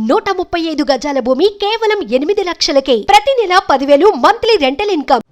135 గజాల భూమి కేవలం 8 లక్షలకే. ప్రతి నెల 10,000 మంత్లీ రెంటల్ ఇన్కమ్.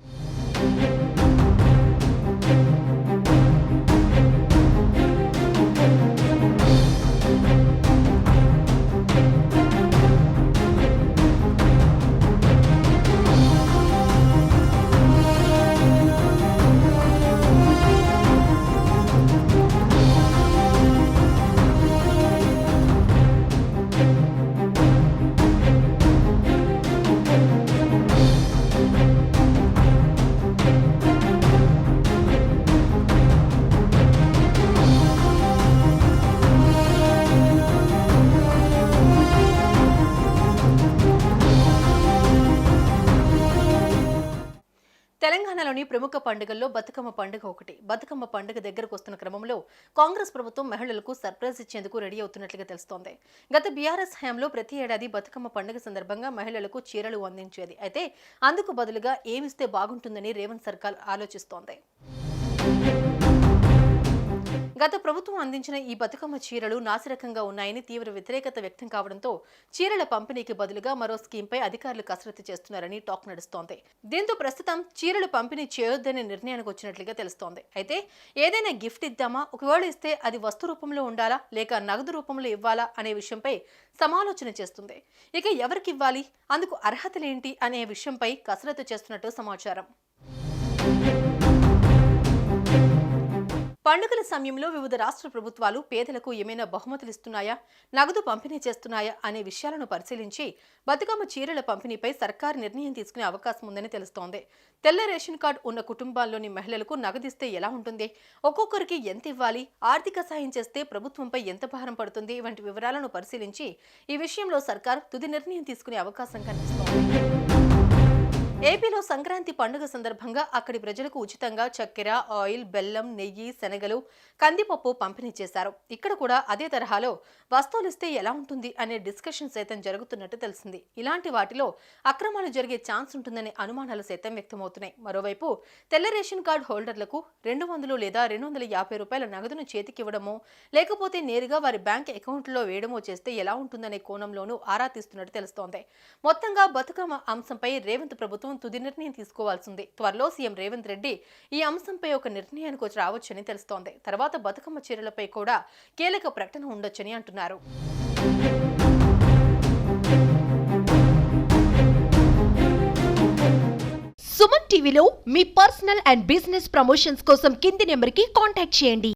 తెలంగాణలోని ప్రముఖ పండుగల్లో బతుకమ్మ పండుగ ఒకటి. బతుకమ్మ పండుగ దగ్గరకు వస్తున్న క్రమంలో కాంగ్రెస్ ప్రభుత్వం మహిళలకు సర్ప్రైజ్ ఇచ్చేందుకు రెడీ అవుతున్నట్లుగా తెలుస్తోంది. గత బీఆర్ఎస్ హయాంలో ప్రతి ఏడాది బతుకమ్మ పండుగ సందర్భంగా మహిళలకు చీరలు అందించేది. అయితే అందుకు బదులుగా ఏమిస్తే బాగుంటుందని రేవంత్ సర్కార్ ఆలోచిస్తోంది. గత ప్రభుత్వం అందించిన ఈ బతుకమ్మ చీరలు నాసిరకంగా ఉన్నాయని తీవ్ర వ్యతిరేకత వ్యక్తం కావడంతో చీరల పంపిణీకి బదులుగా మరో స్కీంపై అధికారులు కసరత్తు చేస్తున్నారని టాక్ నడుస్తోంది. దీంతో ప్రస్తుతం చీరలు పంపిణీ చేయొద్దనే నిర్ణయానికి వచ్చినట్లుగా తెలుస్తోంది. అయితే ఏదైనా గిఫ్ట్ ఇద్దామా, ఒకవేళ ఇస్తే అది వస్తు రూపంలో ఉండాలా లేక నగదు రూపంలో ఇవ్వాలా అనే విషయంపై సమాలోచన చేస్తుంది. ఇక ఎవరికి ఇవ్వాలి, అందుకు అర్హతలేంటి అనే విషయంపై కసరత్తు చేస్తున్నట్టు సమాచారం. పండుగల సమయంలో వివిధ రాష్ట్ర ప్రభుత్వాలు పేదలకు ఏమైనా బహుమతులు ఇస్తున్నాయా, నగదు పంపిణీ చేస్తున్నాయా అనే విషయాలను పరిశీలించి బతుకమ్మ చీరల పంపిణీపై సర్కారు నిర్ణయం తీసుకునే అవకాశం ఉందని తెలుస్తోంది. తెల్ల రేషన్ కార్డు ఉన్న కుటుంబాల్లోని మహిళలకు నగదిస్తే ఎలా ఉంటుంది, ఒక్కొక్కరికి ఎంత ఇవ్వాలి, ఆర్థిక సాయం చేస్తే ప్రభుత్వంపై ఎంత భారం పడుతుంది వంటి వివరాలను పరిశీలించి ఈ విషయంలో సర్కారు తుది నిర్ణయం తీసుకునే అవకాశం కనిపిస్తోంది. ఏపీలో సంక్రాంతి పండుగ సందర్భంగా అక్కడి ప్రజలకు ఉచితంగా చక్కెర, ఆయిల్, బెల్లం, నెయ్యి, శనగలు, కందిపప్పు పంపిణీ చేశారు. ఇక్కడ కూడా అదే తరహాలో వస్తువులు ఇస్తే ఎలా ఉంటుంది అనే డిస్కషన్ సైతం జరుగుతున్నట్టు తెలిసింది. ఇలాంటి వాటిలో అక్రమాలు జరిగే ఛాన్స్ ఉంటుందనే అనుమానాలు సైతం వ్యక్తమవుతున్నాయి. మరోవైపు తెల్ల రేషన్ కార్డు హోల్డర్లకు 200 లేదా 250 రూపాయల నగదును చేతికివ్వడమో లేకపోతే నేరుగా వారి బ్యాంక్ అకౌంట్లో వేయడమో చేస్తే ఎలా ఉంటుందనే కోణంలోనూ ఆరా తీస్తున్నట్టు తెలుస్తోంది. మొత్తంగా బతుకమ్మ అంశంపై రేవంత్ ప్రభుత్వం తుది నిర్ణయం తీసుకోవాల్సింది. త్వరలో సీఎం రేవంత్ రెడ్డి ఈ అంశంపై ఒక నిర్ణయానికి రావచ్చని తెలుస్తోంది. తర్వాత బతుకమ్మ చీరలపై కూడా కీలక ప్రకటన ఉండొచ్చని అంటున్నారు. సుమన్ టీవీలో మీ పర్సనల్ అండ్ బిజినెస్ ప్రమోషన్స్ కోసం కింది నెంబర్కి కాంటాక్ట్ చేయండి.